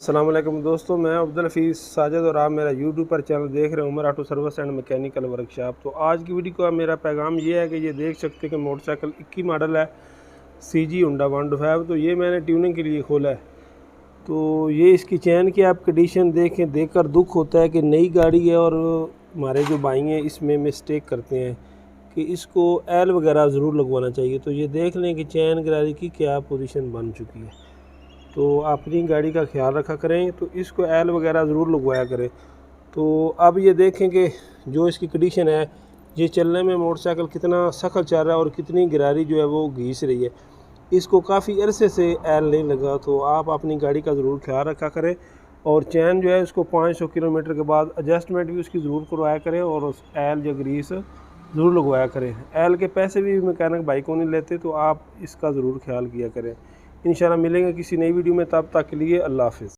अस्सलाम वालेकुम दोस्तों, मैं अब्दुल हफीज़ साजिद और आप मेरा यूट्यूब पर चैनल देख रहे हैं Umar auto service and mechanical workshop. तो आज की वीडियो का मेरा पैगाम ये है कि ये देख सकते हैं कि मोटरसाइकिल 21 मॉडल है CG होंडा 125। तो ये मैंने ट्यूनिंग के लिए खोला है। तो ये इसकी चैन की आप कंडीशन देखकर दुख होता है कि नई गाड़ी है और हमारे जो भाई हैं इसमें मिस्टेक करते हैं कि इसको एल वगैरह ज़रूर लगवाना चाहिए। तो ये देख लें कि चैन गरारी की क्या पोजीशन बन चुकी है। तो अपनी गाड़ी का ख्याल रखा करें, तो इसको एल वगैरह ज़रूर लगवाया करें। तो अब ये देखें कि जो इसकी कंडीशन है, ये चलने में मोटरसाइकिल कितना सख्त चल रहा है और कितनी गिरारी जो है वो घीस रही है। इसको काफ़ी अरसे से एल नहीं लगा, तो आप अपनी गाड़ी का ज़रूर ख्याल रखा करें। और चैन जो है उसको 500 किलोमीटर के बाद एडजस्टमेंट भी उसकी ज़रूर करवाया करें और उस एल या ग्रीस ज़रूर लगवाया करें। एल के पैसे भी मैकेनिक भाई को नहीं लेते, तो आप इसका ज़रूर ख्याल किया करें। इंशाल्लाह मिलेंगे किसी नई वीडियो में, तब तक के लिए अल्लाह हाफ़िज़।